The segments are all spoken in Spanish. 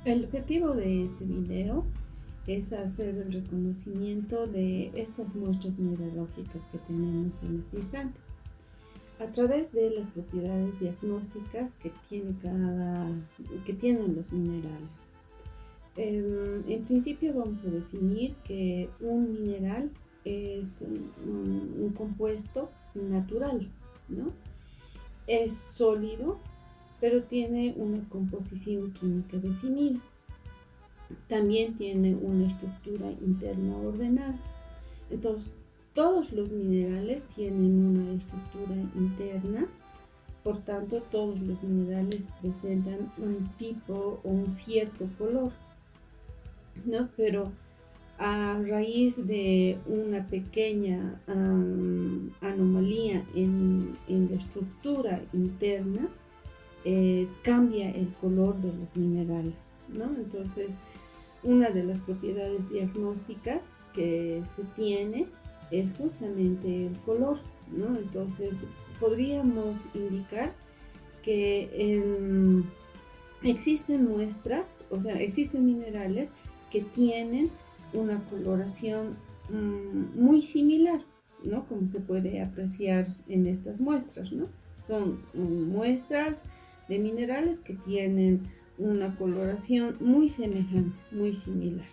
El objetivo de este video es hacer el reconocimiento de estas muestras mineralógicas que tenemos en este instante a través de las propiedades diagnósticas que tienen los minerales. En principio vamos a definir que un mineral es un compuesto natural, ¿no? Es sólido, pero tiene una composición química definida. También tiene una estructura interna ordenada. Entonces, todos los minerales tienen una estructura interna, por tanto, todos los minerales presentan un tipo o un cierto color, ¿no? Pero a raíz de una pequeña anomalía en la estructura interna, cambia el color de los minerales, ¿no? Entonces, una de las propiedades diagnósticas que se tiene es justamente el color, ¿no? Entonces, podríamos indicar que existen muestras, o sea, existen minerales que tienen una coloración muy similar, ¿no? Como se puede apreciar en estas muestras, ¿no? Son muestras de minerales que tienen una coloración muy semejante, muy similar.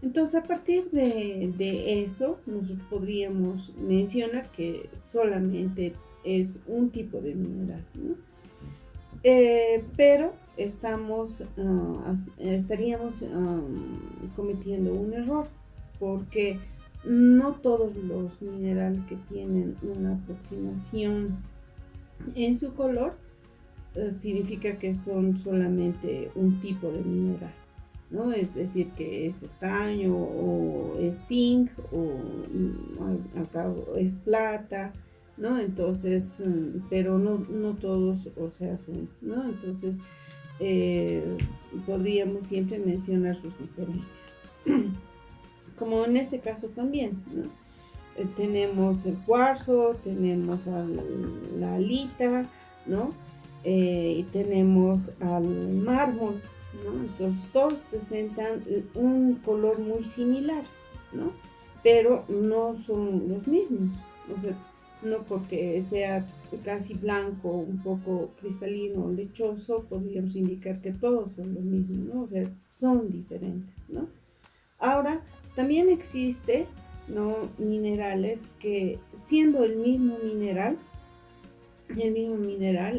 Entonces, a partir de eso, nosotros podríamos mencionar que solamente es un tipo de mineral, ¿no? Pero estaríamos cometiendo un error, porque no todos los minerales que tienen una aproximación en su color significa que son solamente un tipo de mineral, ¿no? Es decir, que es estaño o es zinc o acá es plata, ¿no? Entonces, pero no todos, o sea, son, ¿no? Entonces, podríamos siempre mencionar sus diferencias. Como en este caso también, ¿no? Tenemos el cuarzo, tenemos la halita, ¿no? Y tenemos al mármol, ¿no? Entonces todos presentan un color muy similar, ¿no? Pero no son los mismos, o sea, no porque sea casi blanco, un poco cristalino o lechoso, podríamos indicar que todos son los mismos, ¿no? O sea, son diferentes, ¿no? Ahora, también existe, ¿no?, minerales que, siendo el mismo mineral,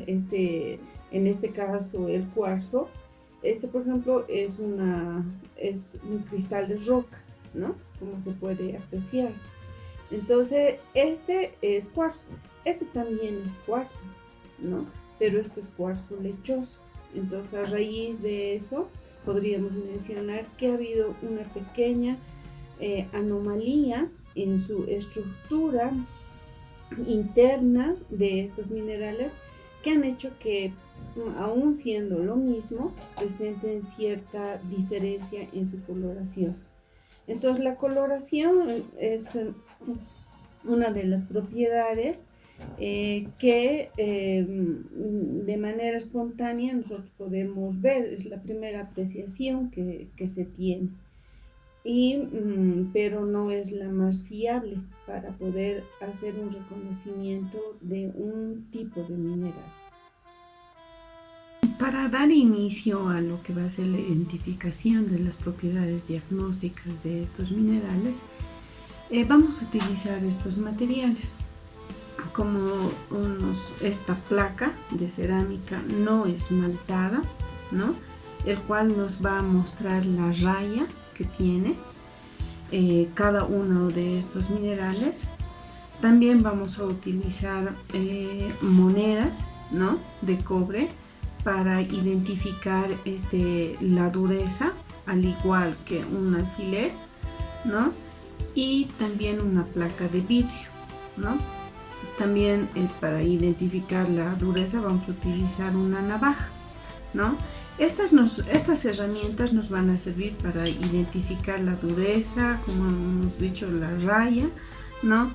en este caso el cuarzo, por ejemplo, es un cristal de roca, ¿no? Como se puede apreciar. Entonces, este es cuarzo, este también es cuarzo, ¿no? Pero esto es cuarzo lechoso. Entonces, a raíz de eso, podríamos mencionar que ha habido una pequeña anomalía en su estructura interna de estos minerales que han hecho que, aún siendo lo mismo, presenten cierta diferencia en su coloración. Entonces, la coloración es una de las propiedades que de manera espontánea nosotros podemos ver, es la primera apreciación que se tiene, pero no es la más fiable para poder hacer un reconocimiento de un tipo de mineral. Para dar inicio a lo que va a ser la identificación de las propiedades diagnósticas de estos minerales, vamos a utilizar estos materiales, como esta placa de cerámica no esmaltada, ¿no?, el cual nos va a mostrar la raya que tiene cada uno de estos minerales. También vamos a utilizar monedas, ¿no?, de cobre para identificar la dureza, al igual que un alfiler, ¿no?, y también una placa de vidrio, ¿no? También para identificar la dureza vamos a utilizar una navaja, ¿no? Estas herramientas nos van a servir para identificar la dureza, como hemos dicho, la raya, ¿no?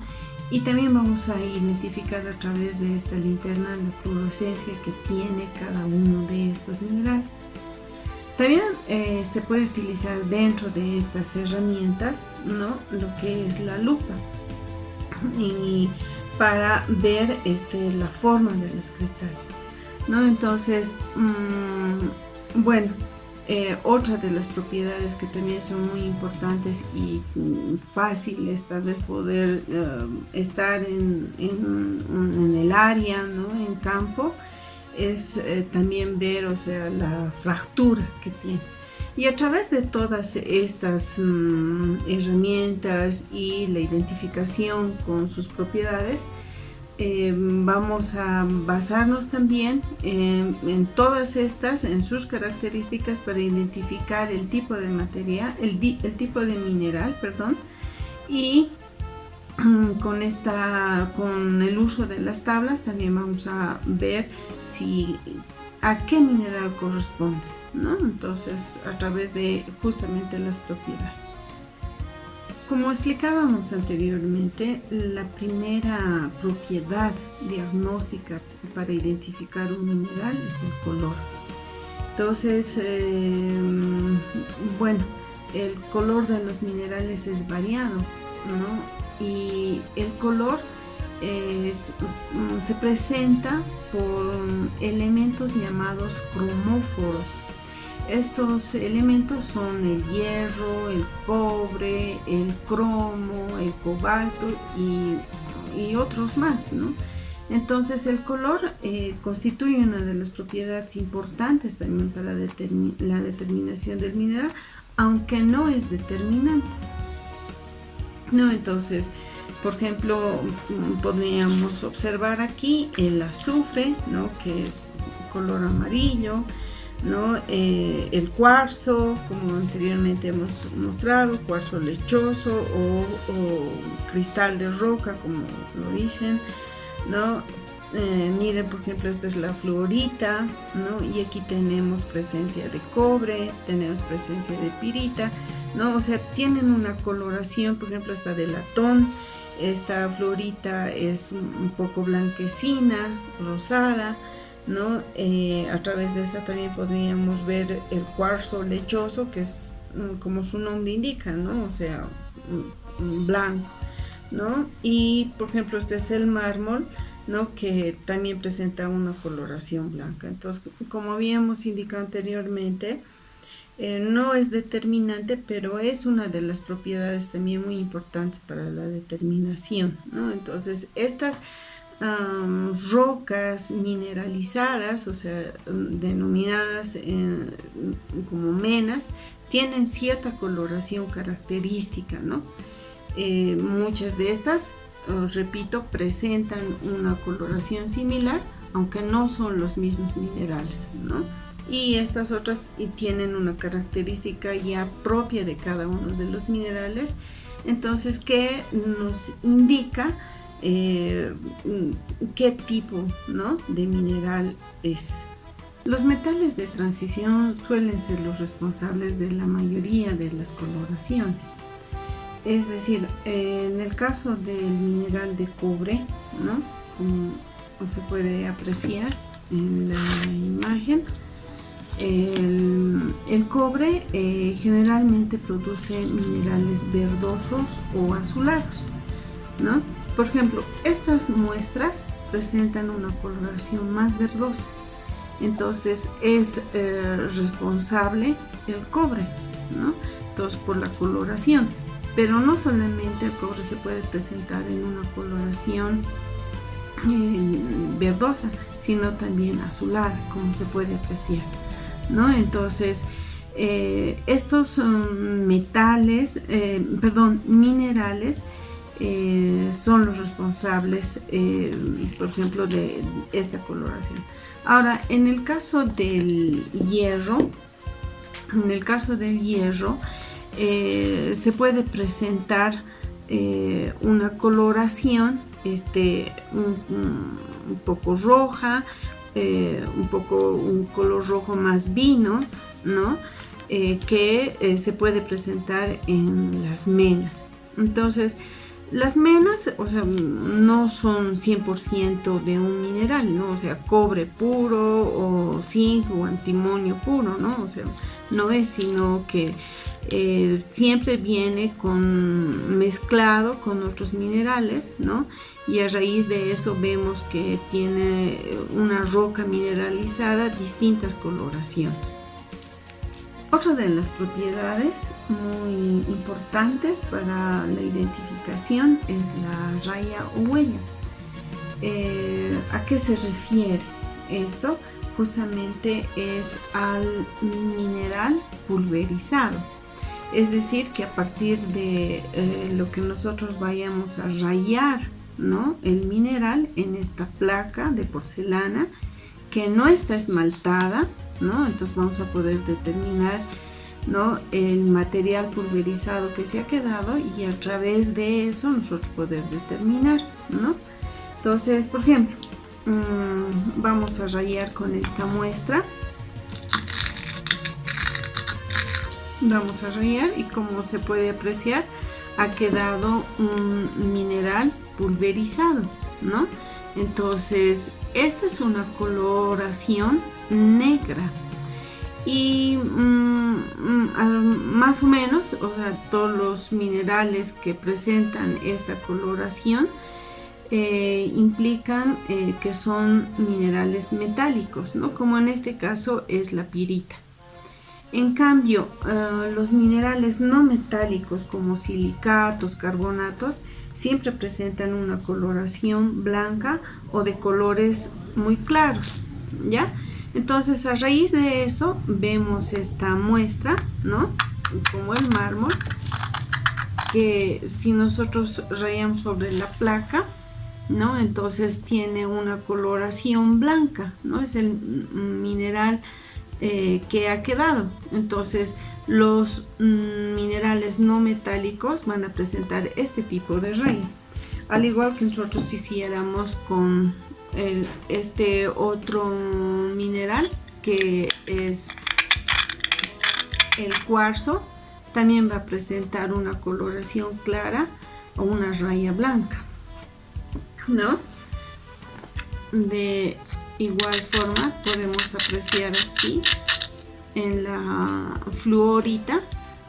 Y también vamos a identificar a través de esta linterna la fluorescencia que tiene cada uno de estos minerales. También se puede utilizar dentro de estas herramientas, ¿no?, lo que es la lupa, y para ver la forma de los cristales, ¿no? Entonces, bueno, otra de las propiedades que también son muy importantes y fáciles tal vez poder estar en el área, ¿no?, en campo, es también ver, o sea, la fractura que tiene. Y a través de todas estas herramientas y la identificación con sus propiedades, vamos a basarnos también en todas estas, en sus características, para identificar el tipo de material, el tipo de mineral, perdón, y con el uso de las tablas también vamos a ver a qué mineral corresponde, ¿no? Entonces, a través de justamente las propiedades. Como explicábamos anteriormente, la primera propiedad diagnóstica para identificar un mineral es el color. Entonces, bueno, el color de los minerales es variado, ¿no? Y el color se presenta por elementos llamados cromóforos. Estos elementos son el hierro, el cobre, el cromo, el cobalto y otros más, ¿no? Entonces el color constituye una de las propiedades importantes también para la determinación del mineral, aunque no es determinante, ¿no? Entonces, por ejemplo, podríamos observar aquí el azufre, ¿no?, que es color amarillo, ¿no? El cuarzo, como anteriormente hemos mostrado, cuarzo lechoso o cristal de roca, como lo dicen, ¿no? Miren, por ejemplo, esta es la fluorita, ¿no? Y aquí tenemos presencia de cobre, tenemos presencia de pirita, ¿no? O sea, tienen una coloración, por ejemplo, esta de latón. Esta fluorita es un poco blanquecina, rosada, ¿no? A través de esta también podríamos ver el cuarzo lechoso, que es como su nombre indica, ¿no? O sea, blanco, ¿no? Y por ejemplo, este es el mármol, ¿no?, que también presenta una coloración blanca. Entonces, como habíamos indicado anteriormente, no es determinante, pero es una de las propiedades también muy importantes para la determinación, ¿no? Entonces, estas rocas mineralizadas, o sea, denominadas como menas, tienen cierta coloración característica, ¿no? Muchas de estas, repito, presentan una coloración similar, aunque no son los mismos minerales, ¿no? Y estas otras tienen una característica ya propia de cada uno de los minerales, entonces que nos indica qué tipo, ¿no?, de mineral es. Los metales de transición suelen ser los responsables de la mayoría de las coloraciones. Es decir, en el caso del mineral de cobre, ¿no?, como se puede apreciar en la imagen, el cobre generalmente produce minerales verdosos o azulados, ¿no? Por ejemplo, estas muestras presentan una coloración más verdosa, entonces es responsable el cobre, ¿no? Entonces, por la coloración. Pero no solamente el cobre se puede presentar en una coloración verdosa, sino también azulada, como se puede apreciar, ¿no? Entonces, estos minerales son los responsables, por ejemplo, de esta coloración. Ahora, en el caso del hierro, se puede presentar una coloración un poco roja, un color rojo más vino, ¿no? Que se puede presentar en las menas. Entonces, Las menas, o sea, no son 100% de un mineral, ¿no? O sea, cobre puro o zinc o antimonio puro, ¿no? O sea, no es sino que siempre viene mezclado con otros minerales, ¿no? Y a raíz de eso vemos que tiene una roca mineralizada, distintas coloraciones. Otra de las propiedades muy importantes para la identificación es la raya o huella. ¿A qué se refiere esto? Justamente es al mineral pulverizado. Es decir, que a partir de lo que nosotros vayamos a rayar, ¿no?, el mineral en esta placa de porcelana que no está esmaltada, ¿no? Entonces vamos a poder determinar, ¿no?, el material pulverizado que se ha quedado, y a través de eso nosotros poder determinar, ¿no? Entonces, por ejemplo, vamos a rayar con esta muestra. Vamos a rayar y, como se puede apreciar, ha quedado un mineral pulverizado, ¿no? Entonces, esta es una coloración negra y más o menos, o sea, todos los minerales que presentan esta coloración implican que son minerales metálicos, ¿no? Como en este caso es la pirita. En cambio, los minerales no metálicos como silicatos, carbonatos, siempre presentan una coloración blanca o de colores muy claros, ¿ya? Entonces, a raíz de eso, vemos esta muestra, ¿no?, como el mármol, que si nosotros rayamos sobre la placa, ¿no?, entonces tiene una coloración blanca, ¿no? Es el mineral que ha quedado. Entonces, los minerales no metálicos van a presentar este tipo de raya, al igual que nosotros hiciéramos con este otro mineral que es el cuarzo. También va a presentar una coloración clara o una raya blanca, ¿no? De igual forma podemos apreciar aquí en la fluorita,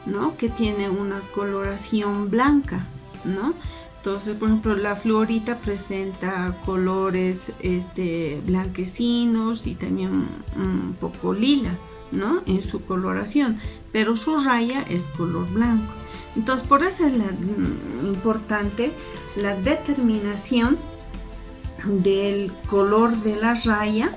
¿no?, que tiene una coloración blanca, ¿no? Entonces, por ejemplo, la fluorita presenta colores blanquecinos y también un poco lila, ¿no?, en su coloración, pero su raya es color blanco. Entonces, por eso es importante la determinación del color de la raya,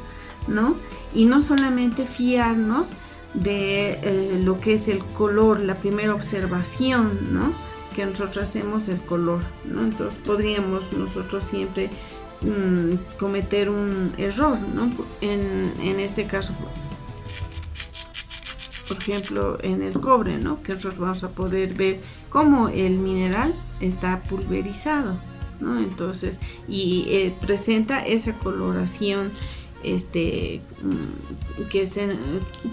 ¿no? Y no solamente fiarnos de lo que es el color, la primera observación, ¿no?, que nosotros hacemos, el color, ¿no? Entonces podríamos nosotros siempre cometer un error, ¿no? En este caso, por ejemplo, en el cobre, ¿no?, que nosotros vamos a poder ver cómo el mineral está pulverizado, ¿no? Entonces, y presenta esa coloración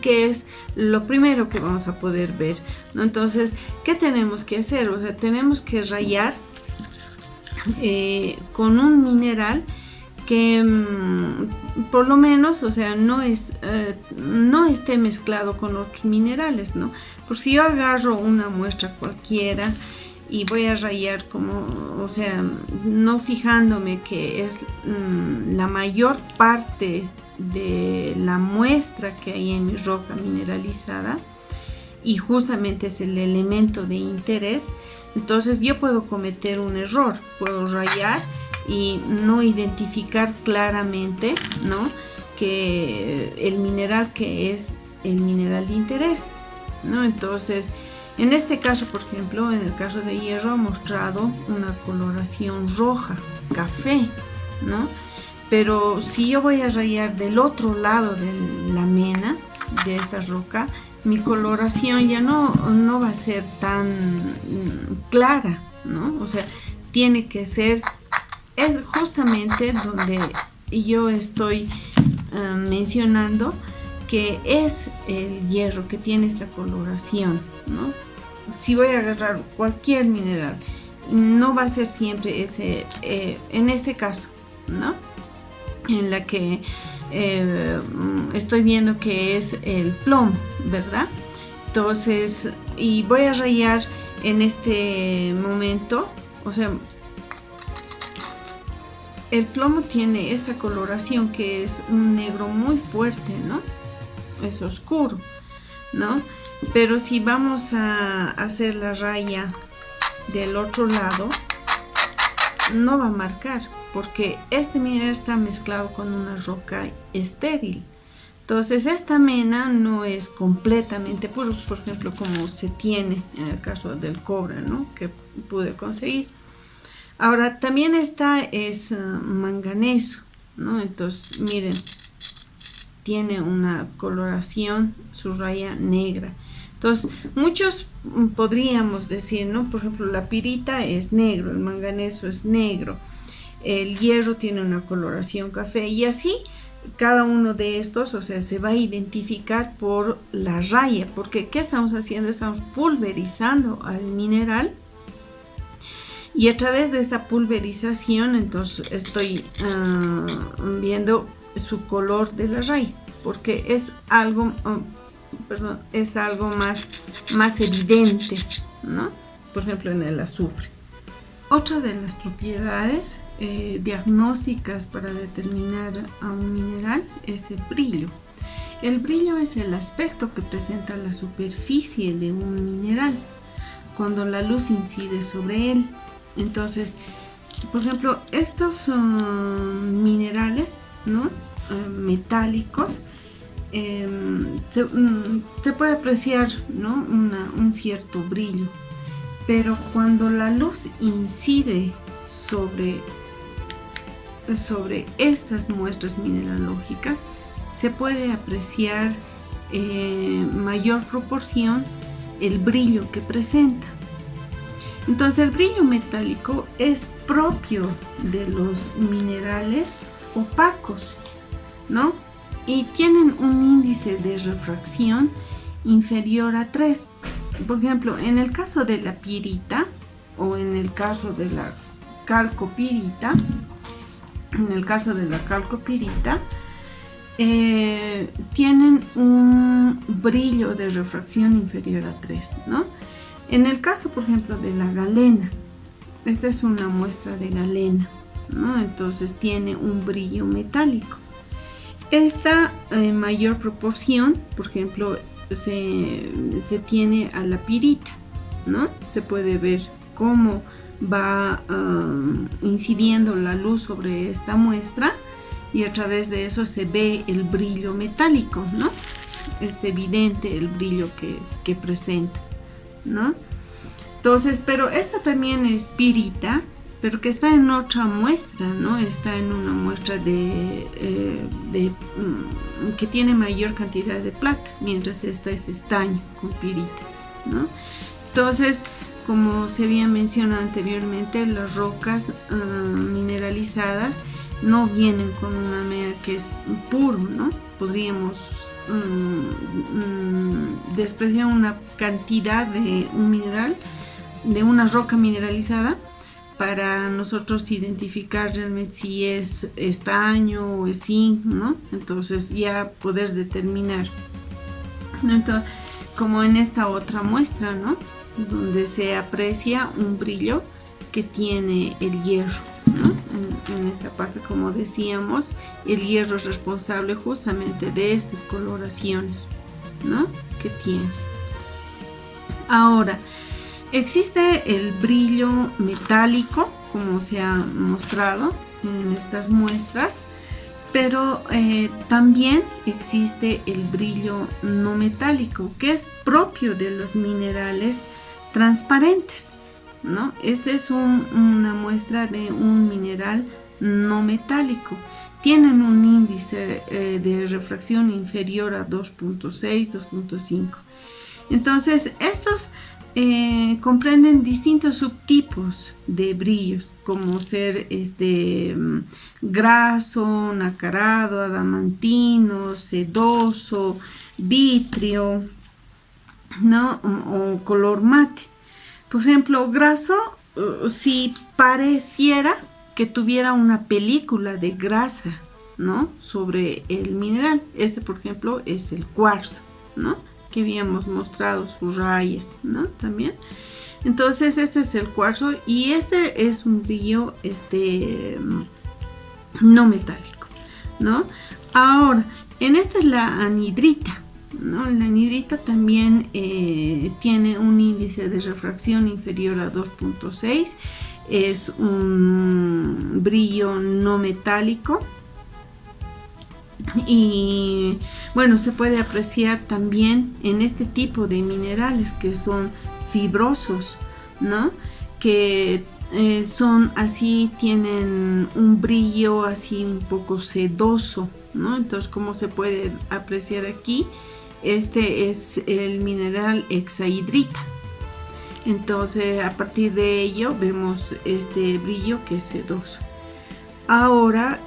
que es lo primero que vamos a poder ver, ¿no? Entonces, ¿qué tenemos que hacer? O sea, tenemos que rayar con un mineral que por lo menos, o sea, no esté mezclado con otros minerales, ¿no? Por si yo agarro una muestra cualquiera y voy a rayar como, o sea, no fijándome que es la mayor parte de la muestra que hay en mi roca mineralizada y justamente es el elemento de interés, entonces yo puedo cometer un error, puedo rayar y no identificar claramente, ¿no?, que el mineral que es el mineral de interés, ¿no? Entonces, en este caso, por ejemplo, en el caso de hierro, ha mostrado una coloración roja, café, ¿no? Pero si yo voy a rayar del otro lado de la mena de esta roca, mi coloración ya no va a ser tan clara, ¿no? O sea, tiene que ser, es justamente donde yo estoy mencionando que es el hierro que tiene esta coloración, ¿no? Si voy a agarrar cualquier mineral no va a ser siempre ese, en este caso, ¿no? En la que estoy viendo que es el plomo, ¿verdad? Entonces, y voy a rayar en este momento, o sea, el plomo tiene esta coloración que es un negro muy fuerte, ¿no? Es oscuro, ¿no? Pero si vamos a hacer la raya del otro lado, no va a marcar, porque este mineral está mezclado con una roca estéril. Entonces esta mena no es completamente puro, por ejemplo, como se tiene en el caso del cobre, ¿no? Que pude conseguir. Ahora también esta es manganeso, ¿no? Entonces miren, tiene una coloración, su raya negra. Entonces muchos podríamos decir, ¿no? Por ejemplo, la pirita es negro, el manganeso es negro, el hierro tiene una coloración café, y así cada uno de estos, o sea, se va a identificar por la raya, porque ¿qué estamos haciendo? Estamos pulverizando al mineral, y a través de esta pulverización entonces estoy viendo su color de la raya, porque es algo, es algo más evidente, ¿no? Por ejemplo, en el azufre. Otra de las propiedades diagnósticas para determinar a un mineral es el brillo. El brillo es el aspecto que presenta la superficie de un mineral cuando la luz incide sobre él. Entonces, por ejemplo, estos minerales, ¿no? Metálicos, se puede apreciar, ¿no? un cierto brillo, pero cuando la luz incide sobre estas muestras mineralógicas, se puede apreciar mayor proporción el brillo que presenta. Entonces el brillo metálico es propio de los minerales opacos, ¿no? Y tienen un índice de refracción inferior a 3. Por ejemplo, en el caso de la pirita o en el caso de la calcopirita, tienen un brillo de refracción inferior a 3, ¿no? En el caso, por ejemplo, de la galena, esta es una muestra de galena, ¿no? Entonces tiene un brillo metálico. Esta mayor proporción, por ejemplo, se tiene a la pirita, ¿no? Se puede ver cómo va incidiendo la luz sobre esta muestra, y a través de eso se ve el brillo metálico, ¿no? Es evidente el brillo que presenta, ¿no? Entonces, pero esta también es pirita, pero que está en otra muestra, ¿no? Está en una muestra que tiene mayor cantidad de plata, mientras esta es estaño con pirita, ¿no? Entonces, como se había mencionado anteriormente, las rocas mineralizadas no vienen con una mena que es puro, ¿no? Podríamos despreciar una cantidad de un mineral, de una roca mineralizada, para nosotros identificar realmente si es estaño o es zinc, ¿no? Entonces ya poder determinar, ¿no? Entonces, como en esta otra muestra, ¿no? Donde se aprecia un brillo que tiene el hierro, ¿no? En esta parte, como decíamos, el hierro es responsable justamente de estas coloraciones, ¿no? Que tiene. Ahora, existe el brillo metálico, como se ha mostrado en estas muestras, pero también existe el brillo no metálico, que es propio de los minerales transparentes, ¿no? Esta es una muestra de un mineral no metálico. Tienen un índice de refracción inferior a 2.6, 2.5. Entonces, estos comprenden distintos subtipos de brillos, como ser graso, nacarado, adamantino, sedoso, vítreo, ¿no? O color mate. Por ejemplo, graso si pareciera que tuviera una película de grasa, ¿no?, sobre el mineral. Por ejemplo, es el cuarzo, ¿no?, que habíamos mostrado su raya, ¿no?, también. Entonces este es el cuarzo y este es un brillo no metálico, ¿no? Ahora, en esta es la anhidrita, ¿no? La anhidrita también tiene un índice de refracción inferior a 2.6, es un brillo no metálico y bueno, se puede apreciar también en este tipo de minerales que son fibrosos, ¿no?, que son así, tienen un brillo así un poco sedoso, ¿no? Entonces, como se puede apreciar aquí, este es el mineral hexahidrita. Entonces, a partir de ello vemos este brillo que es sedoso. Ahora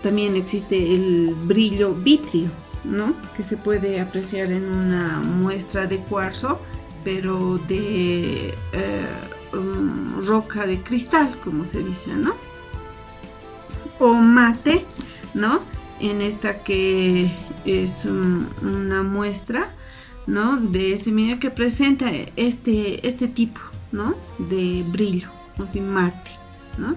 también existe el brillo vítreo, ¿no?, que se puede apreciar en una muestra de cuarzo, pero de roca de cristal, como se dice, ¿no?, o mate, ¿no?, en esta que es una muestra, ¿no?, de este mineral que presenta este tipo, ¿no?, de brillo, así mate, ¿no?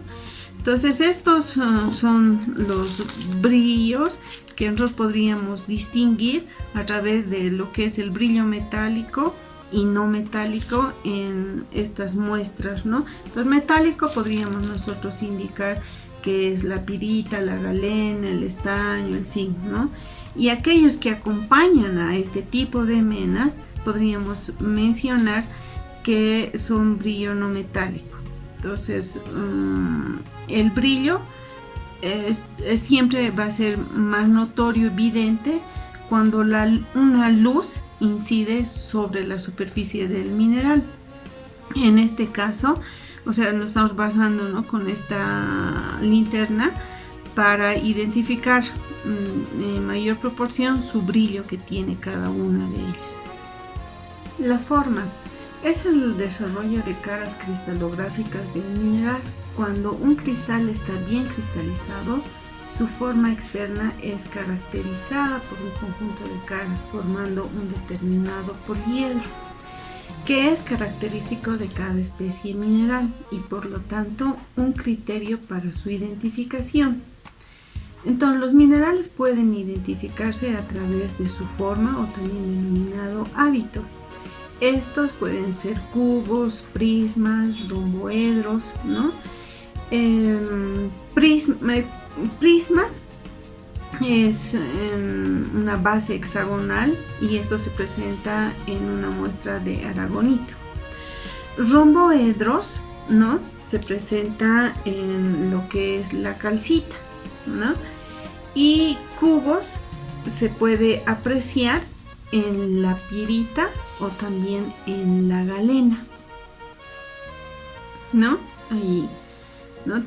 Entonces estos son los brillos que nosotros podríamos distinguir a través de lo que es el brillo metálico y no metálico en estas muestras, ¿no? Entonces, metálico podríamos nosotros indicar que es la pirita, la galena, el estaño, el zinc, ¿no? Y aquellos que acompañan a este tipo de menas podríamos mencionar que son brillo no metálico. Entonces, el brillo siempre va a ser más notorio, evidente, cuando una luz incide sobre la superficie del mineral. En este caso, o sea, nos estamos basando, ¿no?, con esta linterna para identificar en mayor proporción su brillo que tiene cada una de ellas. La forma es el desarrollo de caras cristalográficas de un mineral. Cuando un cristal está bien cristalizado, su forma externa es caracterizada por un conjunto de caras formando un determinado poliedro, que es característico de cada especie mineral y por lo tanto un criterio para su identificación. Entonces, los minerales pueden identificarse a través de su forma o también denominado hábito. Estos pueden ser cubos, prismas, romboedros, ¿no? Prismas es una base hexagonal y esto se presenta en una muestra de aragonito. Romboedros, ¿no?, se presenta en lo que es la calcita, ¿no? Y cubos se puede apreciar en la pirita o también en la galena, ¿no? Ahí, ¿no?,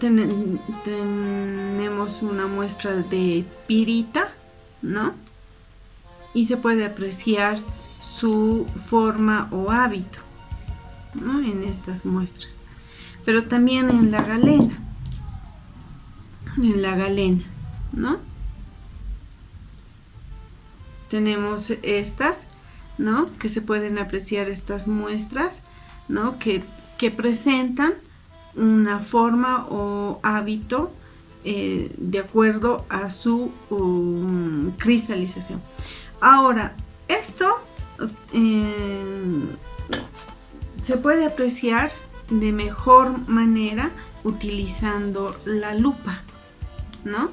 tenemos una muestra de pirita, ¿no?, y se puede apreciar su forma o hábito, ¿no?, en estas muestras. Pero también en la galena, ¿no?, tenemos estas, ¿no?, que se pueden apreciar estas muestras, ¿no?, que presentan una forma o hábito de acuerdo a su cristalización. Ahora, esto se puede apreciar de mejor manera utilizando la lupa, ¿no?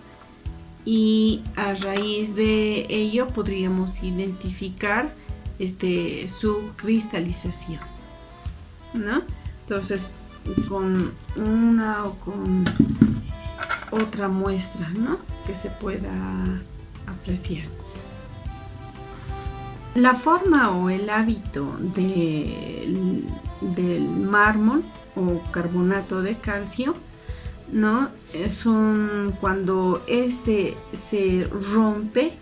Y a raíz de ello podríamos identificar su cristalización, ¿no? Entonces, con una o con otra muestra, ¿no?, que se pueda apreciar. La forma o el hábito del mármol o carbonato de calcio, ¿no?, son cuando se rompe,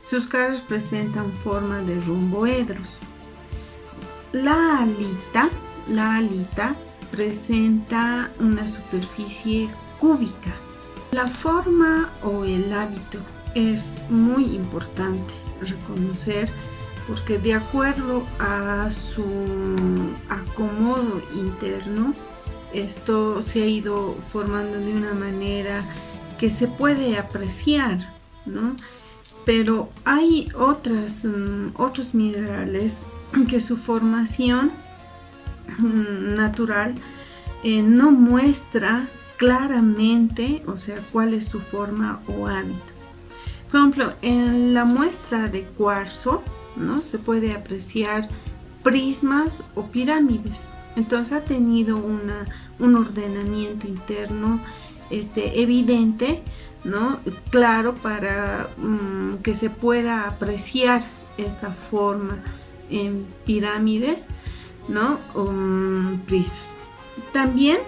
sus caras presentan forma de romboedros. La alita presenta una superficie cúbica. La forma o el hábito es muy importante reconocer, porque de acuerdo a su acomodo interno, esto se ha ido formando de una manera que se puede apreciar, ¿no? Pero hay otros minerales que su formación natural no muestra claramente, o sea, cuál es su forma o hábito. Por ejemplo, en la muestra de cuarzo, ¿no?, se puede apreciar prismas o pirámides. Entonces ha tenido un ordenamiento interno evidente, ¿no?, claro, para que se pueda apreciar esta forma en pirámides, ¿no?, prismas. También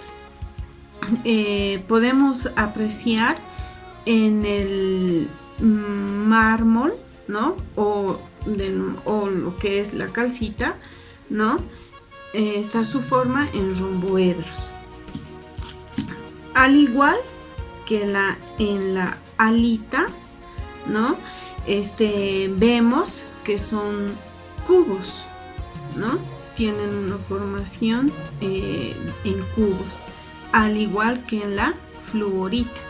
podemos apreciar en el mármol, ¿no?, o lo que es la calcita, ¿no?, está su forma en romboedros. Al igual que en la alita, ¿no?, vemos que son cubos, ¿no?, tienen una formación en cubos, al igual que en la fluorita,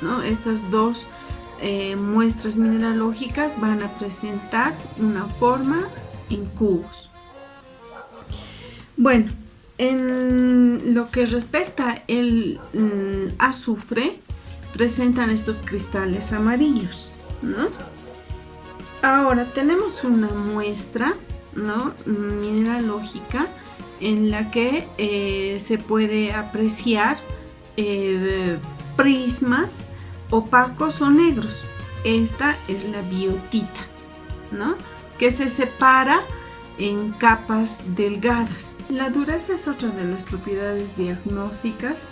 ¿no? Estas dos muestras mineralógicas van a presentar una forma en cubos. Bueno, en lo que respecta el azufre, presentan estos cristales amarillos, ¿no? Ahora tenemos una muestra, ¿no?, mineralógica en la que se puede apreciar prismas opacos o negros. Esta es la biotita, ¿no?, que se separa en capas delgadas. La dureza es otra de las propiedades diagnósticas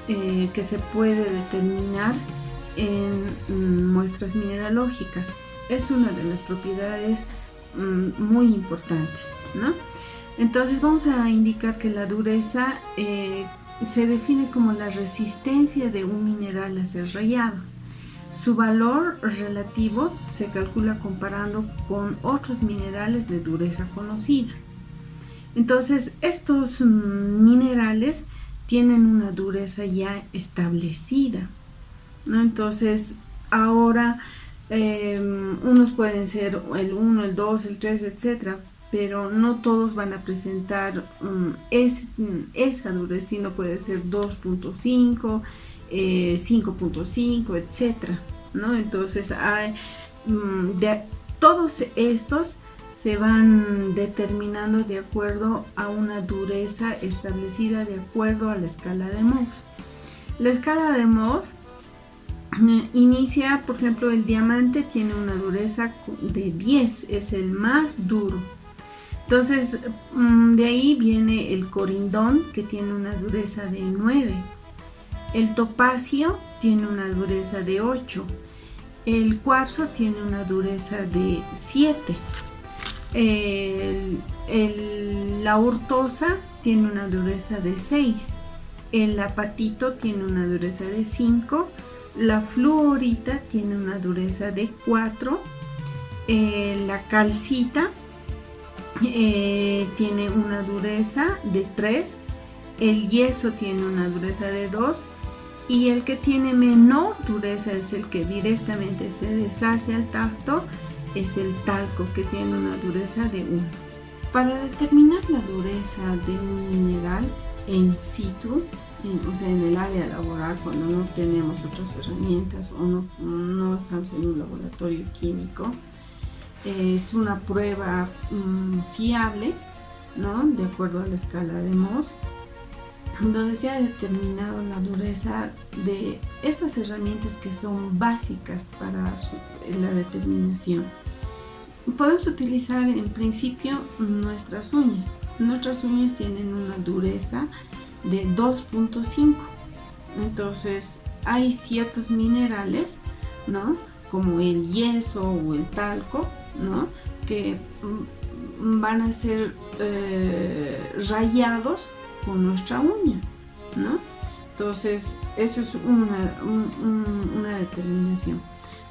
que se puede determinar en muestras mineralógicas. Es una de las propiedades muy importantes, ¿no? Entonces vamos a indicar que la dureza se define como la resistencia de un mineral a ser rayado. Su valor relativo se calcula comparando con otros minerales de dureza conocida. Entonces, estos minerales tienen una dureza ya establecida, ¿no? Entonces, ahora unos pueden ser el 1, el 2, el 3, etc., pero no todos van a presentar esa dureza, sino puede ser 2.5, 5.5, etcétera, ¿no? Entonces todos estos se van determinando de acuerdo a una dureza establecida de acuerdo a la escala de Mohs. La escala de Mohs inicia, por ejemplo, el diamante tiene una dureza de 10, es el más duro. Entonces de ahí viene el corindón, que tiene una dureza de 9. El topacio tiene una dureza de 8. El cuarzo tiene una dureza de 7. La urtosa tiene una dureza de 6. El apatito tiene una dureza de 5. La fluorita tiene una dureza de 4. La calcita tiene una dureza de 3. El yeso tiene una dureza de 2. Y el que tiene menor dureza es el que directamente se deshace al tacto, es el talco, que tiene una dureza de 1. Para determinar la dureza de un mineral en situ, o sea, en el área laboral, cuando no tenemos otras herramientas o no estamos en un laboratorio químico, es una prueba fiable, ¿no?, de acuerdo a la escala de Mohs, donde se ha determinado la dureza de estas herramientas que son básicas para la determinación. Podemos utilizar en principio nuestras uñas. Nuestras uñas tienen una dureza de 2.5. Entonces hay ciertos minerales, ¿no?, como el yeso o el talco, ¿no?, que van a ser rayados con nuestra uña, ¿no? Entonces, eso es una determinación.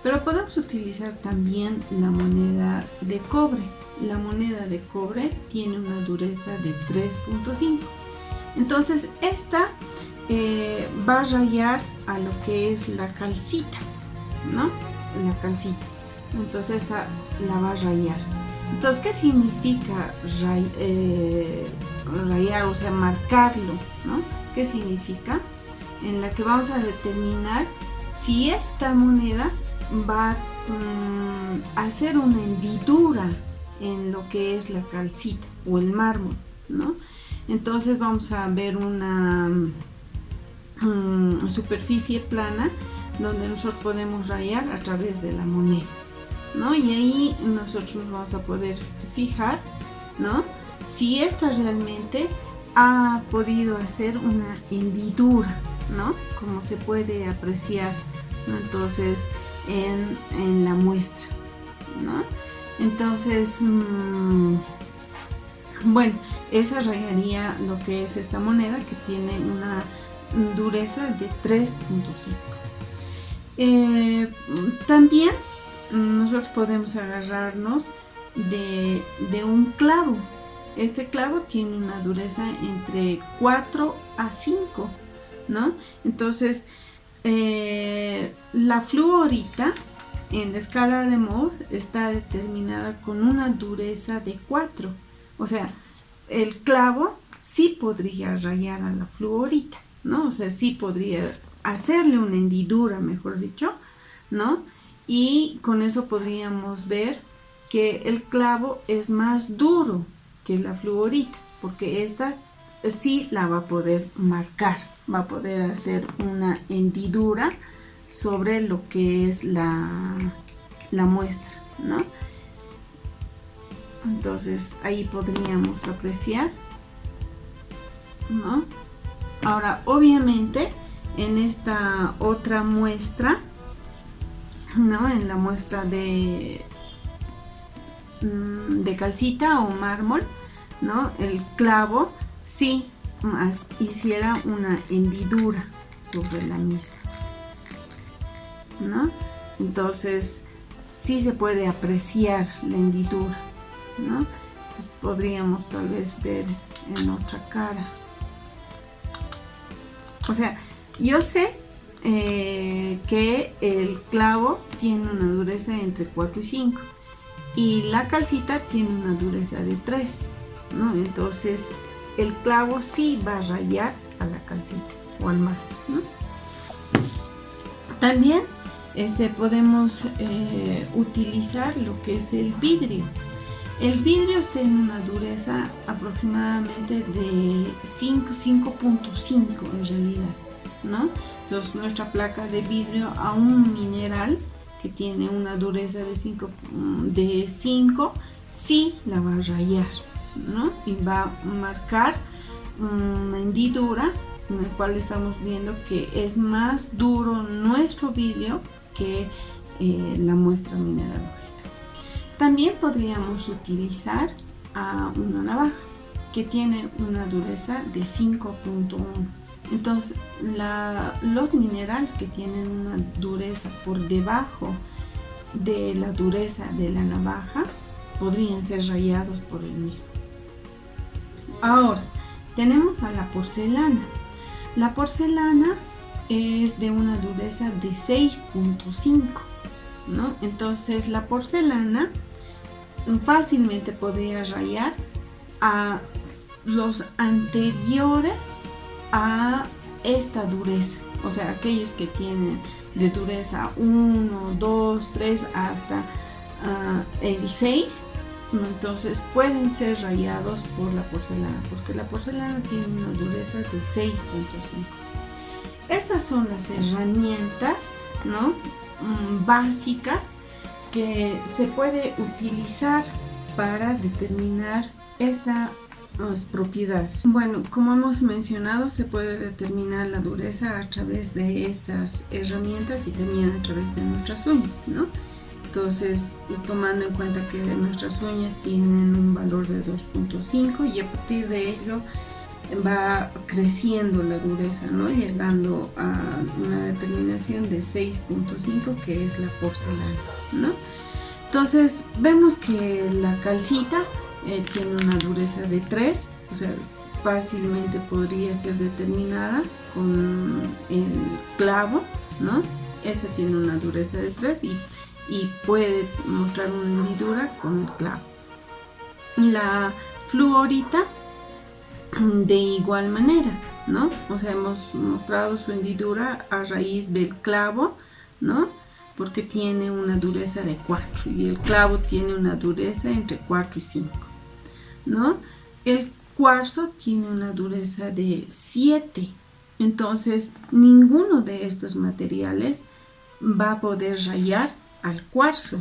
Pero podemos utilizar también la moneda de cobre. La moneda de cobre tiene una dureza de 3.5. Entonces, esta va a rayar a lo que es la calcita, ¿no? La calcita. Entonces, esta la va a rayar. Entonces, ¿qué significa rayar? O sea, marcarlo, ¿no? ¿Qué significa? En la que vamos a determinar si esta moneda va a hacer una hendidura en lo que es la calcita o el mármol, ¿no? Entonces vamos a ver una superficie plana donde nosotros podemos rayar a través de la moneda, ¿no? Y ahí nosotros vamos a poder fijar, ¿no? Si esta realmente ha podido hacer una hendidura, ¿no? Como se puede apreciar, ¿no? Entonces en la muestra, ¿no? Entonces, bueno, esa rayaría lo que es esta moneda, que tiene una dureza de 3.5. También nosotros podemos agarrarnos de un clavo. Este clavo tiene una dureza entre 4 a 5, ¿no? Entonces, la fluorita en la escala de Mohs está determinada con una dureza de 4. O sea, el clavo sí podría rayar a la fluorita, ¿no? O sea, sí podría hacerle una hendidura, mejor dicho, ¿no? Y con eso podríamos ver que el clavo es más duro que la fluorita, porque esta sí la va a poder marcar, va a poder hacer una hendidura sobre lo que es la muestra, ¿no? Entonces ahí podríamos apreciar, ¿no? Ahora, obviamente, en esta otra muestra, ¿no? En la muestra de calcita o mármol, ¿no? El clavo sí hiciera una hendidura sobre la misma, ¿no? Entonces sí se puede apreciar la hendidura, ¿no? Entonces podríamos tal vez ver en otra cara. O sea, yo sé que el clavo tiene una dureza entre 4 y 5 y la calcita tiene una dureza de 3, ¿no? Entonces el clavo sí va a rayar a la calcita o al mar, ¿no? También podemos utilizar lo que es el vidrio. El vidrio tiene una dureza aproximadamente de 5.5 en realidad, ¿no? Entonces nuestra placa de vidrio a un mineral que tiene una dureza de 5 sí la va a rayar, ¿no? Y va a marcar una hendidura en el cual estamos viendo que es más duro nuestro vidrio que la muestra mineralógica. También podríamos utilizar una navaja que tiene una dureza de 5.1. Entonces, los minerales que tienen una dureza por debajo de la dureza de la navaja podrían ser rayados por el mismo. Ahora, tenemos a la porcelana. La porcelana es de una dureza de 6.5, ¿no? Entonces, la porcelana fácilmente podría rayar a los anteriores a esta dureza, o sea, aquellos que tienen de dureza 1, 2, 3 hasta el 6, entonces pueden ser rayados por la porcelana, porque la porcelana tiene una dureza de 6.5. Estas son las herramientas, ¿no? Básicas que se puede utilizar para determinar estas propiedades. Bueno, como hemos mencionado, se puede determinar la dureza a través de estas herramientas y también a través de nuestras uñas, ¿no? Entonces, tomando en cuenta que nuestras uñas tienen un valor de 2.5 y a partir de ello va creciendo la dureza, ¿no? Llegando a una determinación de 6.5, que es la porcelana, ¿no? Entonces vemos que la calcita tiene una dureza de 3, o sea, fácilmente podría ser determinada con el clavo, ¿no? Esta tiene una dureza de 3 y puede mostrar una hendidura con el clavo. La fluorita de igual manera, ¿no? O sea, hemos mostrado su hendidura a raíz del clavo, ¿no? Porque tiene una dureza de 4 y el clavo tiene una dureza entre 4 y 5, ¿no? El cuarzo tiene una dureza de 7, entonces ninguno de estos materiales va a poder rayar al cuarzo.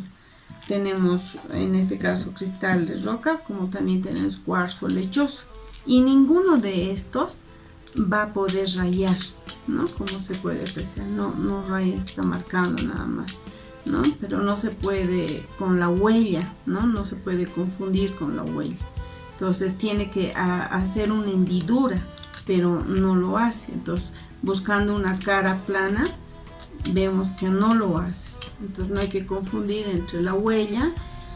Tenemos en este caso cristal de roca, como también tenemos cuarzo lechoso, y ninguno de estos va a poder rayar, ¿no? Como se puede apreciar, no raya, está marcando nada más, ¿no? Pero no se puede con la huella, no se puede confundir con la huella. Entonces tiene que hacer una hendidura, pero no lo hace. Entonces, buscando una cara plana, vemos que no lo hace. Entonces no hay que confundir entre la huella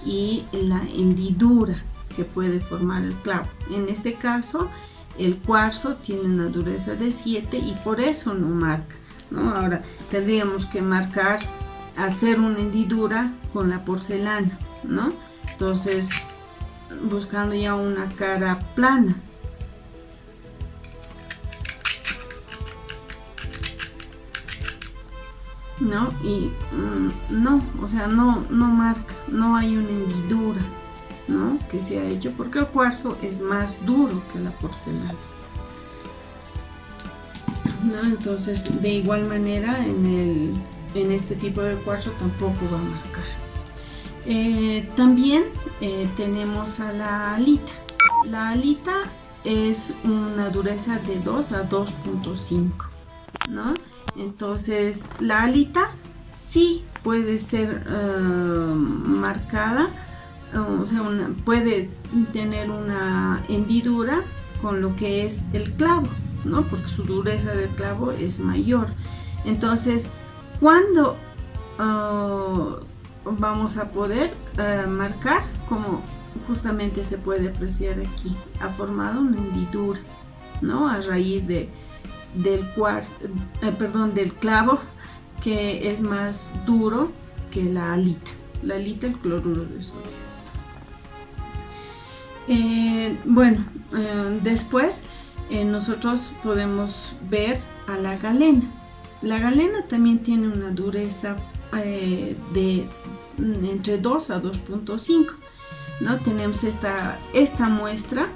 y la hendidura que puede formar el clavo. En este caso, el cuarzo tiene una dureza de 7 y por eso no marca, ¿no? Ahora tendríamos que marcar, hacer una hendidura con la porcelana, ¿no? Entonces, buscando ya una cara plana. ¿No? Y no, o sea, no marca, no hay una hendidura, ¿no? Que se ha hecho porque el cuarzo es más duro que la porcelana, ¿no? Entonces, de igual manera, en este tipo de cuarzo tampoco va a marcar. También tenemos a la halita. La halita es una dureza de 2 a 2.5, ¿no? Entonces la halita sí puede ser marcada, o sea, puede tener una hendidura con lo que es el clavo, ¿no? Porque su dureza del clavo es mayor. Entonces, ¿cuándo vamos a poder marcar? Como justamente se puede apreciar aquí, ha formado una hendidura, ¿no? A raíz del clavo, que es más duro que la halita. La halita, el cloruro de sodio. Después nosotros podemos ver a la galena. La galena también tiene una dureza de entre 2 a 2.5, ¿no? Tenemos esta muestra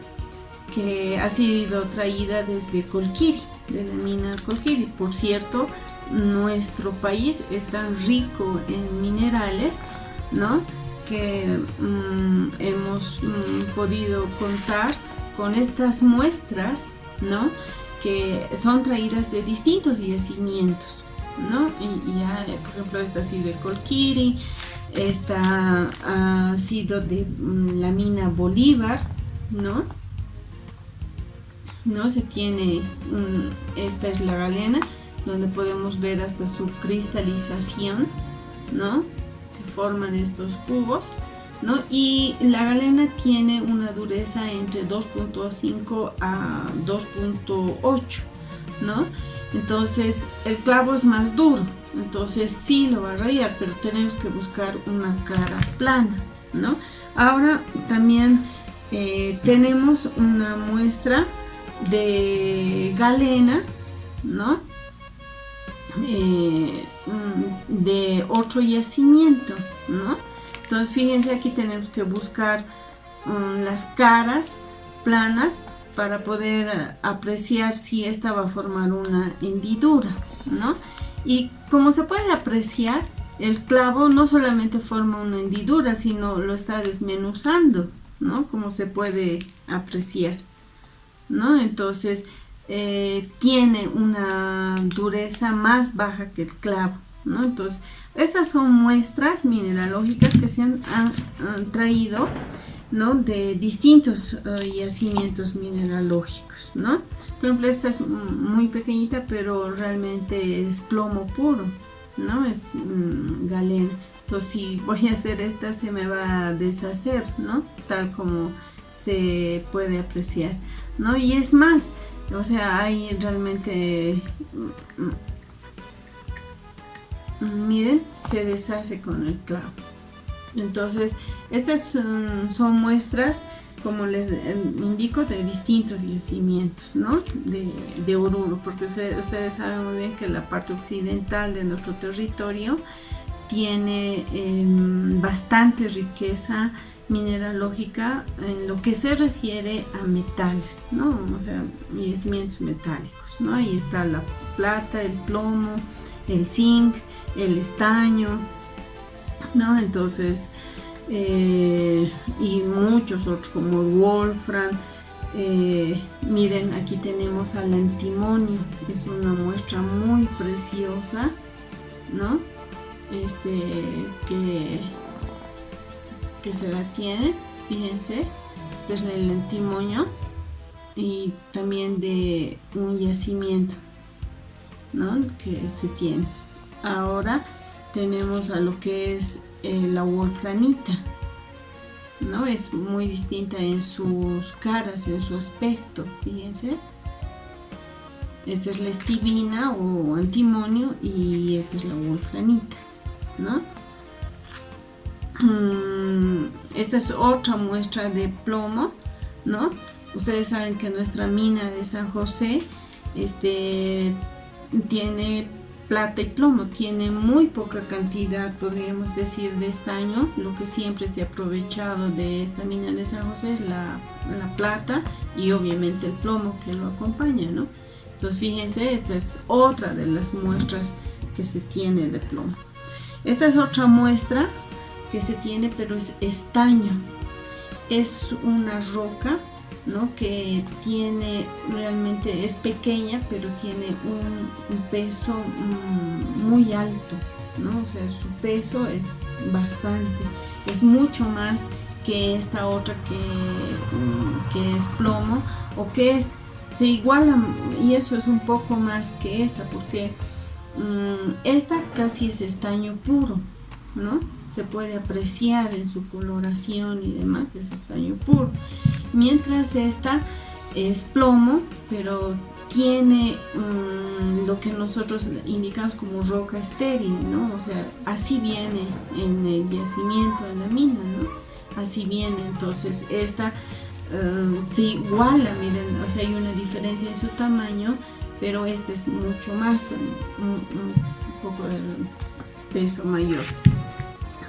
que ha sido traída desde Colquiri, de la mina Colquiri. Por cierto, nuestro país es tan rico en minerales, ¿no? Que hemos podido contar con estas muestras, ¿no? Que son traídas de distintos yacimientos, ¿no? Y por ejemplo, esta ha sido de Colquiri, esta ha sido de la mina Bolívar, ¿no? Se tiene, esta es la galena, donde podemos ver hasta su cristalización, ¿no? Que forman estos cubos, ¿no? Y la galena tiene una dureza entre 2.5 a 2.8, ¿no? Entonces el clavo es más duro, entonces sí lo va a rayar, pero tenemos que buscar una cara plana, ¿no? Ahora también tenemos una muestra de galena, ¿no? De otro yacimiento, ¿no? Entonces fíjense, aquí tenemos que buscar las caras planas para poder apreciar si esta va a formar una hendidura, ¿no? Y como se puede apreciar, el clavo no solamente forma una hendidura, sino lo está desmenuzando, ¿no? Como se puede apreciar, ¿no? Entonces tiene una dureza más baja que el clavo, ¿no? Entonces estas son muestras mineralógicas que se han traído ¿no? De distintos yacimientos mineralógicos, ¿no? Por ejemplo, esta es muy pequeñita, pero realmente es plomo puro, ¿no? Es galena. Entonces, si voy a hacer esta, se me va a deshacer, ¿no? Tal como se puede apreciar, ¿no? Y es más, o sea, hay realmente, miren, se deshace con el clavo. Entonces, estas son muestras, como les indico, de distintos yacimientos, ¿no? De Oruro, porque ustedes saben muy bien que la parte occidental de nuestro territorio tiene bastante riqueza mineralógica en lo que se refiere a metales, ¿no? O sea, yacimientos metálicos, ¿no? Ahí está la plata, el plomo, el zinc, el estaño, ¿no? Entonces, y muchos otros como el wolfram. Miren, aquí tenemos al antimonio, es una muestra muy preciosa, ¿no? Que se la tiene, fíjense, este es el antimonio, y también de un yacimiento, ¿no? Que se tiene. Ahora tenemos a lo que es la wolframita, ¿no? Es muy distinta en sus caras, en su aspecto, fíjense. Esta es la estivina o antimonio y esta es la wolframita, ¿no? Esta es otra muestra de plomo, ¿no? Ustedes saben que nuestra mina de San José tiene plata y plomo, tiene muy poca cantidad, podríamos decir, de estaño. Lo que siempre se ha aprovechado de esta mina de San José es la plata y obviamente el plomo que lo acompaña, ¿no? Entonces fíjense, esta es otra de las muestras que se tiene de plomo. Esta es otra muestra que se tiene, pero es estaño. Es una roca, ¿no? Que tiene, realmente es pequeña, pero tiene un peso muy alto, ¿no? O sea, su peso es bastante, es mucho más que esta otra que es plomo, o que se iguala, y eso es un poco más que esta, porque esta casi es estaño puro, ¿no? Se puede apreciar en su coloración y demás, es estaño puro. Mientras esta es plomo, pero tiene lo que nosotros indicamos como roca estéril, ¿no? O sea, así viene en el yacimiento, en la mina, ¿no? Así viene. Entonces esta se iguala, miren, o sea, hay una diferencia en su tamaño, pero este es mucho más, un poco de peso mayor,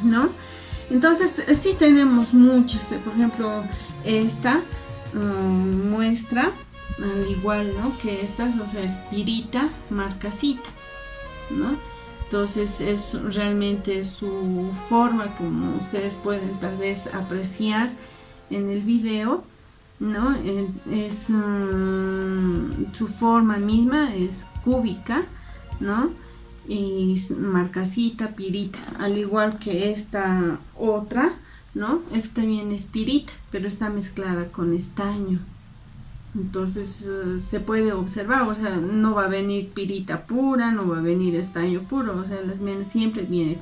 ¿no? Entonces sí tenemos muchas, por ejemplo, esta muestra, al igual, ¿no? Que estas, o sea, es pirita, marcasita, ¿no? Entonces es realmente su forma, como ustedes pueden tal vez apreciar en el video, ¿no? Es su forma misma es cúbica, ¿no? Y marcasita, pirita, al igual que esta otra, ¿no? Esta también es pirita, pero está mezclada con estaño. Entonces se puede observar, o sea, no va a venir pirita pura, no va a venir estaño puro, o sea, las minas siempre viene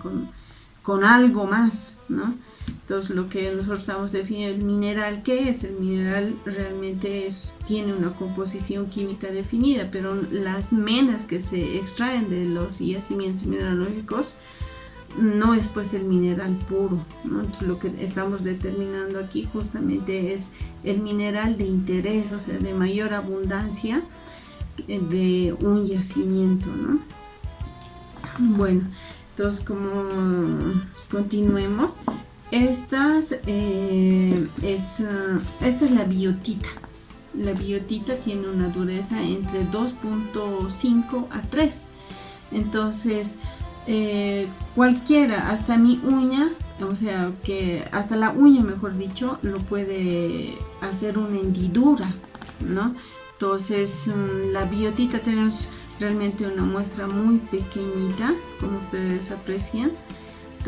con algo más, ¿no? Entonces lo que nosotros estamos definiendo, el mineral, ¿qué es? El mineral realmente tiene una composición química definida, pero las menas que se extraen de los yacimientos mineralógicos no es pues el mineral puro, ¿no? Entonces lo que estamos determinando aquí justamente es el mineral de interés, o sea, de mayor abundancia de un yacimiento, ¿no? Bueno, entonces como continuemos, esta es la biotita. La biotita tiene una dureza entre 2.5 a 3. Entonces, cualquiera, hasta mi uña, o sea, que hasta la uña, mejor dicho, lo puede hacer una hendidura, ¿no? Entonces, la biotita tenemos realmente una muestra muy pequeñita, como ustedes aprecian.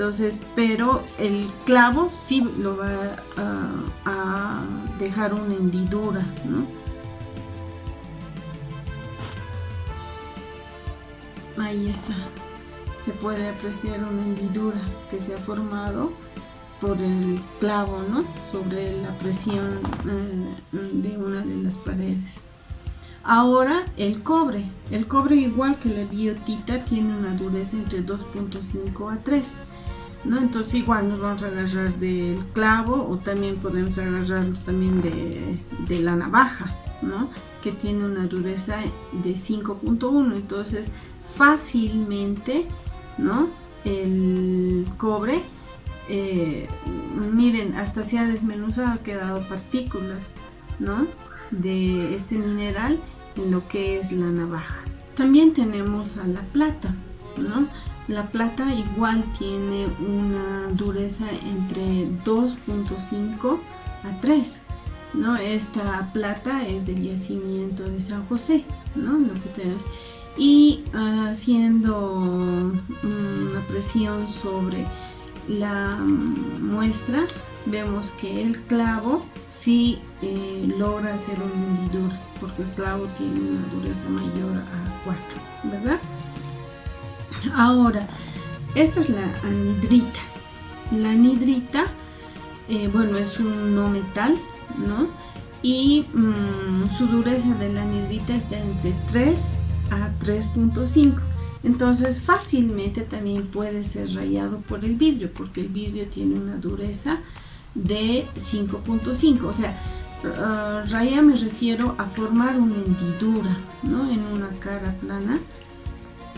Entonces, pero el clavo sí lo va a dejar una hendidura, ¿no? Ahí está, se puede apreciar una hendidura que se ha formado por el clavo, ¿no? Sobre la presión de una de las paredes. Ahora el cobre igual que la biotita tiene una dureza entre 2.5 a 3, ¿no? Entonces igual nos vamos a agarrar del clavo, o también podemos agarrarnos también de la navaja, ¿no? Que tiene una dureza de 5.1. Entonces fácilmente, ¿no? El cobre, miren, hasta se ha desmenuzado, ha quedado partículas, ¿no? De este mineral en lo que es la navaja. También tenemos a la plata, ¿no? La plata igual tiene una dureza entre 2.5 a 3, ¿no? Esta plata es del yacimiento de San José, ¿no? Lo que tenemos. Y haciendo una presión sobre la muestra, vemos que el clavo sí logra hacer una hendidura, porque el clavo tiene una dureza mayor a 4, ¿verdad? Ahora, esta es la anhidrita. La anhidrita, bueno, es un no metal, ¿no? Y su dureza de la anhidrita está entre 3 a 3.5. Entonces fácilmente también puede ser rayado por el vidrio, porque el vidrio tiene una dureza de 5.5. O sea, raya me refiero a formar una hendidura, ¿no? En una cara plana,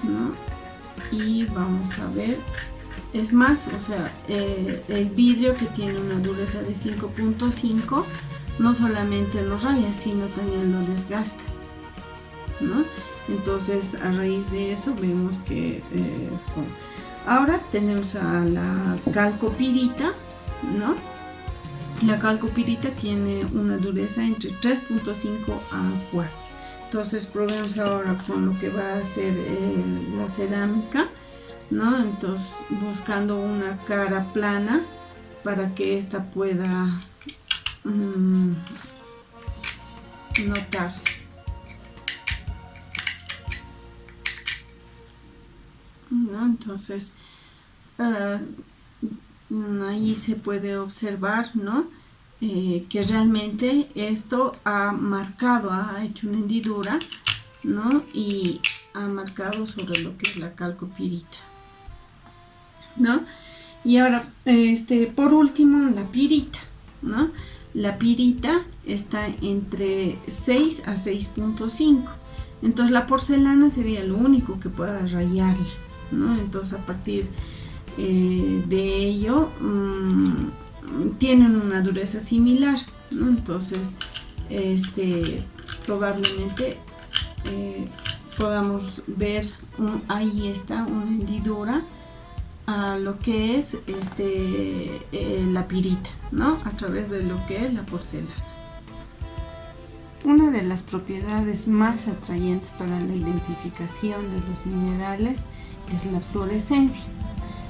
¿no? Y vamos a ver, es más, o sea, el vidrio que tiene una dureza de 5.5 no solamente lo raya, sino también lo desgasta, ¿no? Entonces, a raíz de eso vemos que bueno. Ahora tenemos a la calcopirita, ¿no? La calcopirita tiene una dureza entre 3.5 a 4. Entonces probemos ahora con lo que va a ser la cerámica, ¿no? Entonces buscando una cara plana para que esta pueda notarse. ¿No? Entonces ahí se puede observar, ¿no? Que realmente esto ha marcado, ha hecho una hendidura, ¿no? Y ha marcado sobre lo que es la calcopirita, ¿no? Y ahora, por último, la pirita, ¿no? La pirita está entre 6 a 6.5. Entonces la porcelana sería lo único que pueda rayarla, ¿no? Entonces a partir de ello tienen una dureza similar, ¿no? Entonces probablemente podamos ver ahí está una hendidura a lo que es la pirita, ¿no? A través de lo que es la porcelana. Una de las propiedades más atrayentes para la identificación de los minerales es la fluorescencia.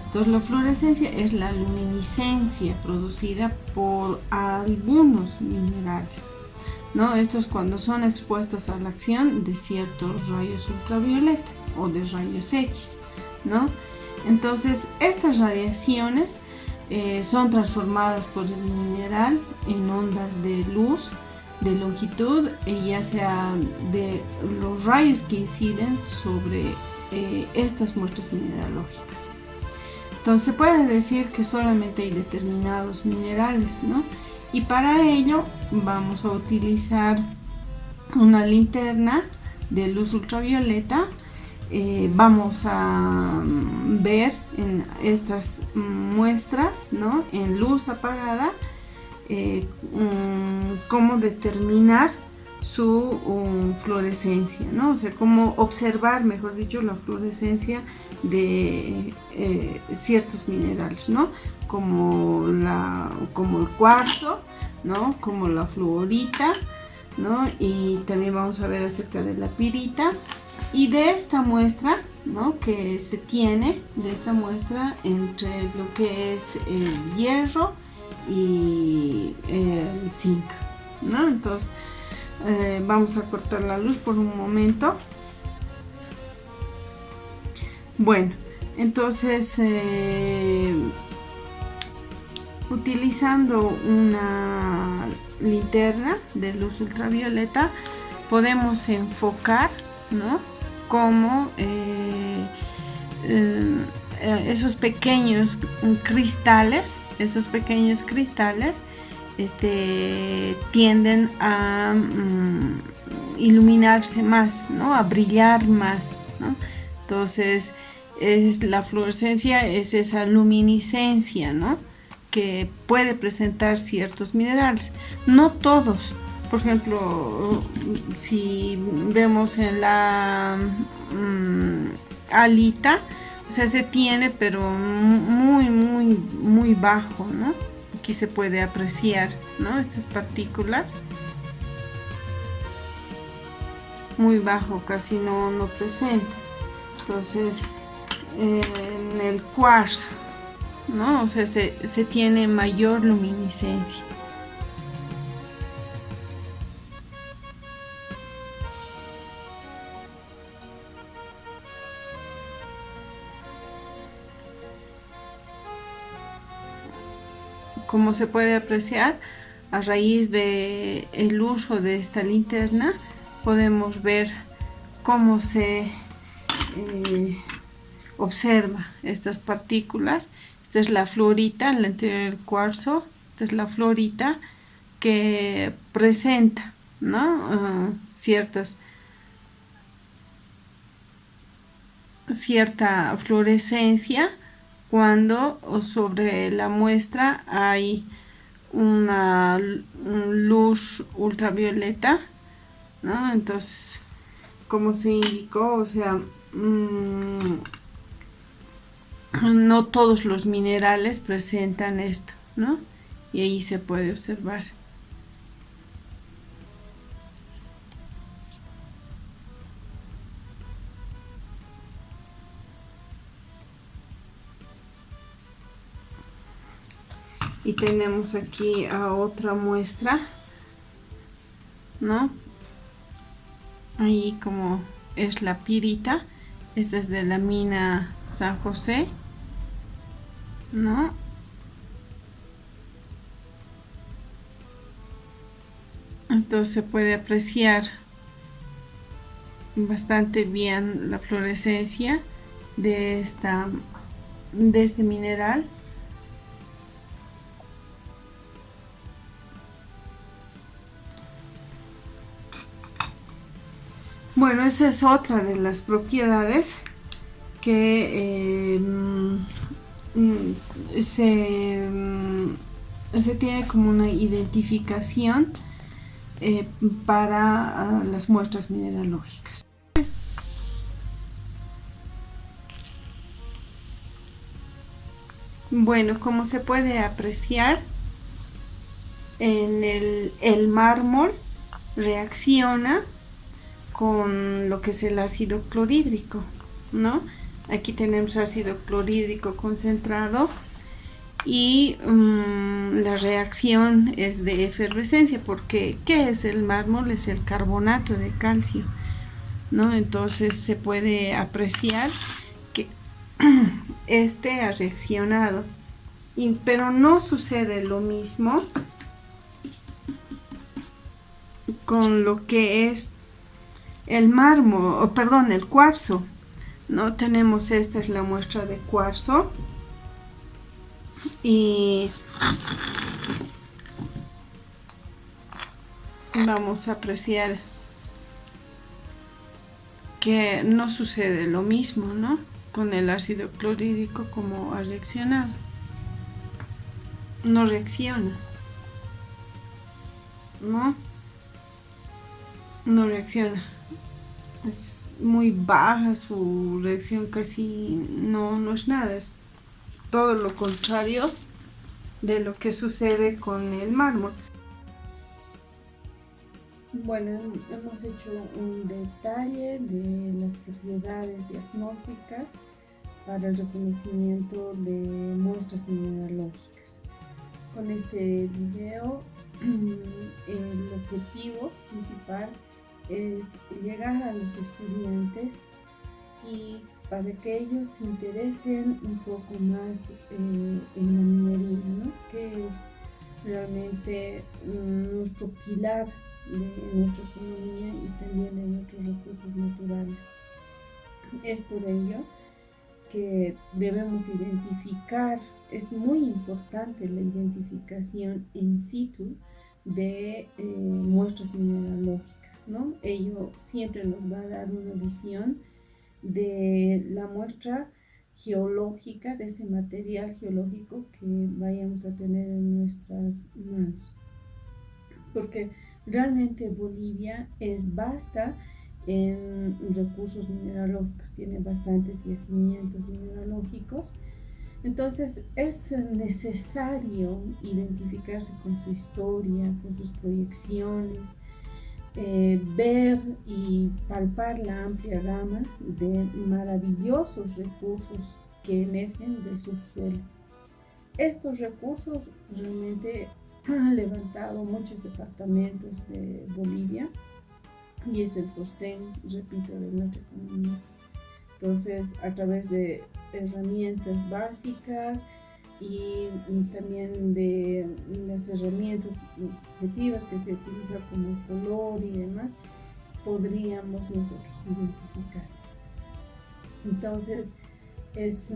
Entonces la fluorescencia es la luminiscencia producida por algunos minerales, ¿no? Estos cuando son expuestos a la acción de ciertos rayos ultravioleta o de rayos X, ¿no? Entonces estas radiaciones son transformadas por el mineral en ondas de luz de longitud, ya sea de los rayos que inciden sobre estas muestras mineralógicas. Entonces se puede decir que solamente hay determinados minerales, ¿no? Y para ello vamos a utilizar una linterna de luz ultravioleta. Vamos a ver en estas muestras, ¿no? En luz apagada, cómo determinar su fluorescencia, ¿no? O sea, cómo observar, mejor dicho, la fluorescencia de ciertos minerales, ¿no? Como el cuarzo, ¿no? Como la fluorita, ¿no? Y también vamos a ver acerca de la pirita Y de esta muestra, ¿no?, que se tiene, de esta muestra entre lo que es el hierro y el zinc, ¿no? Entonces vamos a cortar la luz por un momento. Bueno, entonces utilizando una linterna de luz ultravioleta podemos enfocar, ¿no?, cómo esos pequeños cristales tienden a iluminarse más, ¿no?, a brillar más, ¿no? Entonces la fluorescencia es esa luminiscencia, ¿no?, que puede presentar ciertos minerales, no todos. Por ejemplo, si vemos en la alita, o sea, se tiene, pero muy bajo, ¿no? Aquí se puede apreciar, ¿no?, estas partículas. Muy bajo, casi no presenta. Entonces, en el cuarzo, ¿no?, o sea, se tiene mayor luminiscencia. Como se puede apreciar, a raíz de el uso de esta linterna, podemos ver cómo se observa estas partículas. Esta es la fluorita, en la anterior del cuarzo. Esta es la fluorita que presenta, ¿no?, cierta fluorescencia cuando sobre la muestra hay una luz ultravioleta, ¿no? Entonces, como se indicó, o sea, no todos los minerales presentan esto, ¿no? Y ahí se puede observar. Y tenemos aquí a otra muestra, ¿no? Ahí como es la pirita. Esta es de la mina San José, ¿no? Entonces se puede apreciar bastante bien la fluorescencia de este mineral. Bueno, esa es otra de las propiedades que se tiene como una identificación para las muestras mineralógicas. Bueno, como se puede apreciar, en el mármol reacciona con lo que es el ácido clorhídrico, ¿no? Aquí tenemos ácido clorhídrico concentrado y la reacción es de efervescencia, porque ¿qué es el mármol? Es el carbonato de calcio, ¿no? Entonces se puede apreciar que este ha reaccionado, pero no sucede lo mismo con lo que es el mármol, el cuarzo, ¿no? Tenemos, esta es la muestra de cuarzo y vamos a apreciar que no sucede lo mismo, ¿no?, con el ácido clorhídrico, como ha reaccionado. No reacciona, no reacciona. Es muy baja su reacción, casi no es nada, es todo lo contrario de lo que sucede con el mármol. Bueno, hemos hecho un detalle de las propiedades diagnósticas para el reconocimiento de muestras mineralógicas. Con este video, el objetivo principal es llegar a los estudiantes y para que ellos se interesen un poco más en la minería, ¿no? Que es realmente nuestro pilar de nuestra economía y también de nuestros recursos naturales. Es por ello que debemos identificar, es muy importante la identificación in situ de muestras mineralógicas, ¿no? Ello siempre nos va a dar una visión de la muestra geológica, de ese material geológico que vayamos a tener en nuestras manos. Porque realmente Bolivia es vasta en recursos mineralógicos, tiene bastantes yacimientos mineralógicos. Entonces es necesario identificarse con su historia, con sus proyecciones, ver y palpar la amplia gama de maravillosos recursos que emergen del subsuelo. Estos recursos realmente han levantado muchos departamentos de Bolivia y es el sostén, repito, de nuestra economía. Entonces, a través de herramientas básicas y también de las herramientas objetivas que se utilizan como el color y demás, podríamos nosotros identificar. Entonces, es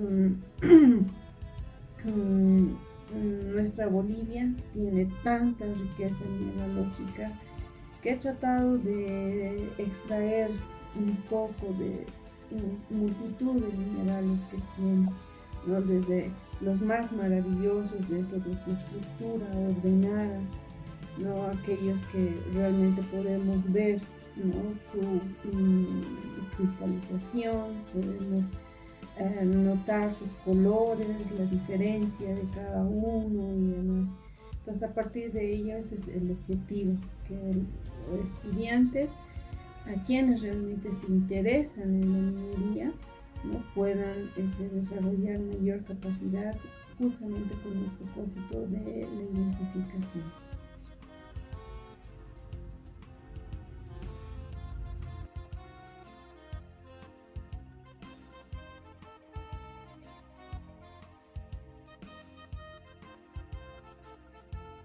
nuestra Bolivia tiene tanta riqueza mineralógica que he tratado de extraer un poco de multitud de minerales que tiene, ¿no? Desde los más maravillosos dentro de su estructura ordenada, ¿no? Aquellos que realmente podemos ver, ¿no? Su cristalización, podemos notar sus colores, la diferencia de cada uno y demás. Entonces, a partir de ello, ese es el objetivo, que los estudiantes, a quienes realmente se interesan en la minería, ¿no? Puedan desarrollar mayor capacidad justamente con el propósito de la identificación.